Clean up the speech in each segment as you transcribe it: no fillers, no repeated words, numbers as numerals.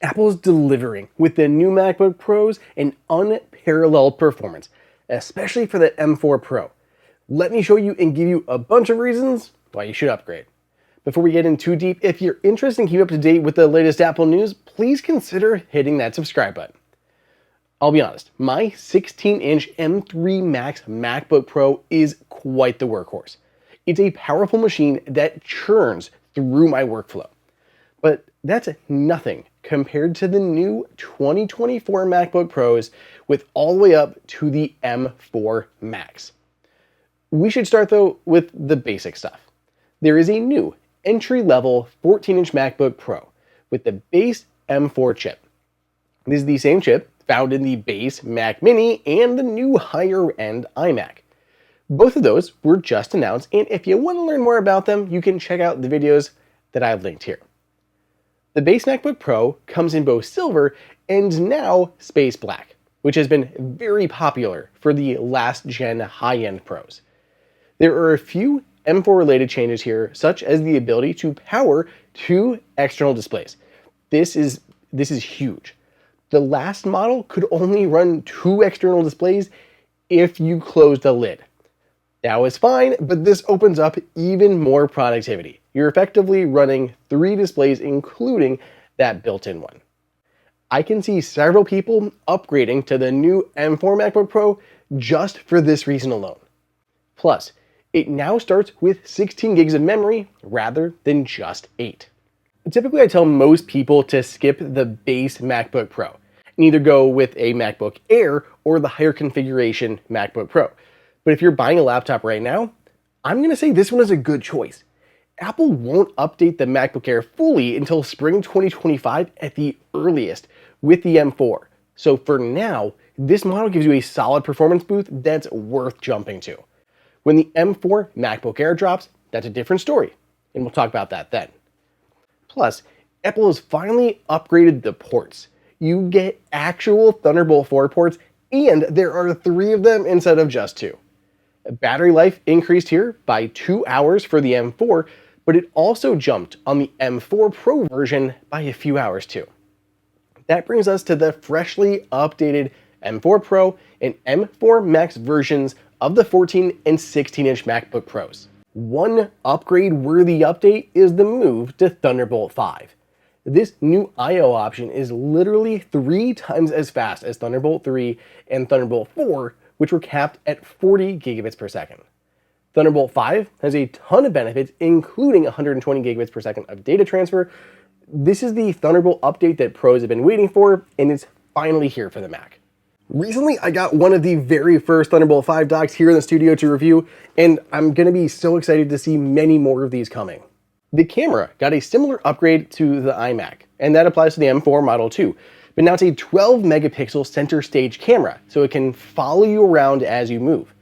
Apple is delivering with the new MacBook Pros an unparalleled performance, especially for the M4 Pro. Let me show you and give you a bunch of reasons why you should upgrade. Before we get in too deep, if you're interested in keeping up to date with the latest Apple news, please consider hitting that subscribe button. I'll be honest, my 16-inch M3 Max MacBook Pro is quite the workhorse. It's a powerful machine that churns through my workflow. But that's nothing compared to the new 2024 MacBook Pros with all the way up to the M4 Max. We should start though with the basic stuff. There is a new entry-level 14-inch MacBook Pro with the base M4 chip. This is the same chip found in the base Mac Mini and the new higher-end iMac. Both of those were just announced, and if you want to learn more about them, you can check out the videos that I've linked here. The base MacBook Pro comes in both silver and now space black, which has been very popular for the last-gen high-end Pros. There are a few M4 related changes here, such as the ability to power two external displays. This is huge. The last model could only run two external displays if you closed the lid. That was fine, but this opens up even more productivity. You're effectively running three displays, including that built-in one. I can see several people upgrading to the new M4 MacBook Pro just for this reason alone. Plus, it now starts with 16 gigs of memory rather than just 8. Typically, I tell most people to skip the base MacBook Pro and either go with a MacBook Air or the higher configuration MacBook Pro. But if you're buying a laptop right now, I'm going to say this one is a good choice. Apple won't update the MacBook Air fully until spring 2025 at the earliest with the M4. So for now, this model gives you a solid performance boost that's worth jumping to. When the M4 MacBook Air drops, that's a different story, and we'll talk about that then. Plus, Apple has finally upgraded the ports. You get actual Thunderbolt 4 ports, and there are 3 of them instead of just 2. Battery life increased here by 2 hours for the M4, but it also jumped on the M4 Pro version by a few hours too. That brings us to the freshly updated M4 Pro and M4 Max versions of the 14 and 16-inch MacBook Pros. One upgrade-worthy update is the move to Thunderbolt 5. This new I/O option is literally 3 times as fast as Thunderbolt 3 and Thunderbolt 4, which were capped at 40 gigabits per second. Thunderbolt 5 has a ton of benefits, including 120 gigabits per second of data transfer. This is the Thunderbolt update that pros have been waiting for, and it's finally here for the Mac. Recently, I got one of the very first Thunderbolt 5 docks here in the studio to review, and I'm going to be so excited to see many more of these coming. The camera got a similar upgrade to the iMac, and that applies to the M4 model too. But now it's a 12 megapixel center stage camera, so it can follow you around as you move.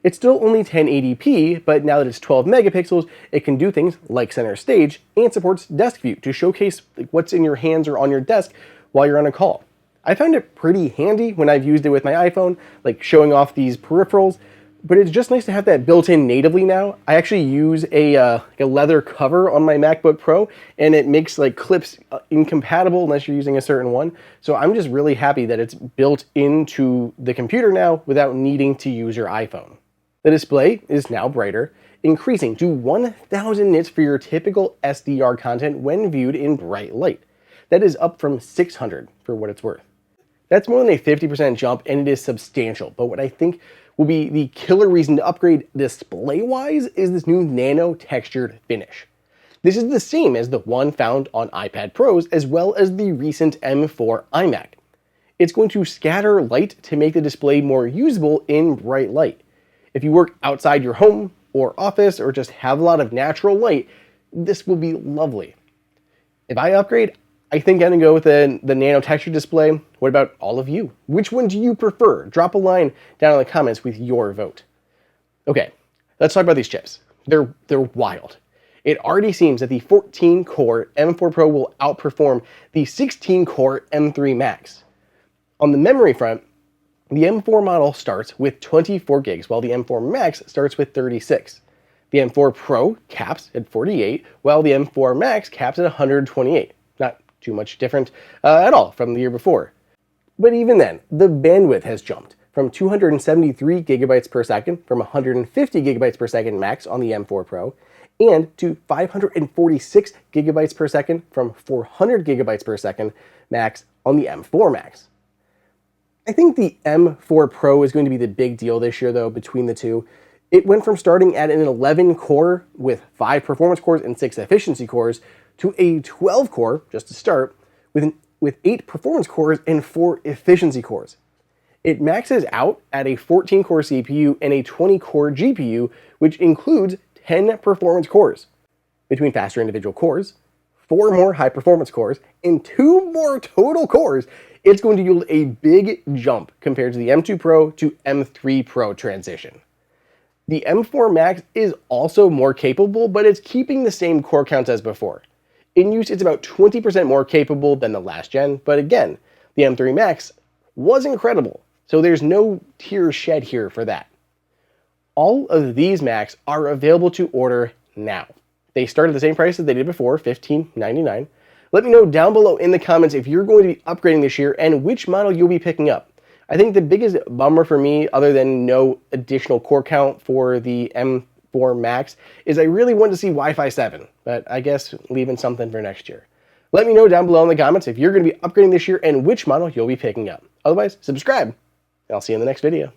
It's still only 1080p, but now that it's 12 megapixels, it can do things like center stage and supports desk view to showcase what's in your hands or on your desk while you're on a call. I found it pretty handy when I've used it with my iPhone, like showing off these peripherals, but it's just nice to have that built in natively now. I actually use a leather cover on my MacBook Pro, and it makes like clips incompatible unless you're using a certain one. So I'm just really happy that it's built into the computer now without needing to use your iPhone. The display is now brighter, increasing to 1000 nits for your typical SDR content when viewed in bright light. That is up from 600 for what it's worth. That's more than a 50% jump, and it is substantial, but what I think will be the killer reason to upgrade display-wise is this new nano-textured finish. This is the same as the one found on iPad Pros as well as the recent M4 iMac. It's going to scatter light to make the display more usable in bright light. If you work outside your home or office or just have a lot of natural light, this will be lovely. If I upgrade, I think I'm going to go with the nano-texture display. What about all of you? Which one do you prefer? Drop a line down in the comments with your vote. Okay, let's talk about these chips. They're wild. It already seems that the 14-core M4 Pro will outperform the 16-core M3 Max. On the memory front, the M4 model starts with 24 gigs, while the M4 Max starts with 36. The M4 Pro caps at 48, while the M4 Max caps at 128. Not too much different at all from the year before. But even then, the bandwidth has jumped from 273 gigabytes per second from 150 gigabytes per second max on the M4 Pro, and to 546 gigabytes per second from 400 gigabytes per second max on the M4 Max. I think the M4 Pro is going to be the big deal this year, though, between the two. It went from starting at an 11 core with 5 performance cores and 6 efficiency cores to a 12 core, just to start, with 8 performance cores and 4 efficiency cores. It maxes out at a 14 core CPU and a 20 core GPU, which includes 10 performance cores. Between faster individual cores, 4 more high performance cores, and 2 more total cores, it's going to yield a big jump compared to the M2 Pro to M3 Pro transition. The M4 Max is also more capable, but it's keeping the same core counts as before. In use, it's about 20% more capable than the last gen, but again, the M3 Max was incredible, so there's no tears shed here for that. All of these Macs are available to order now. They start at the same price as they did before, $15.99. Let me know down below in the comments if you're going to be upgrading this year and which model you'll be picking up. I think the biggest bummer for me, other than no additional core count for the M4 Max, is I really want to see Wi-Fi 7, but I guess leaving something for next year. Let me know down below in the comments if you're going to be upgrading this year and which model you'll be picking up. Otherwise, subscribe, and I'll see you in the next video.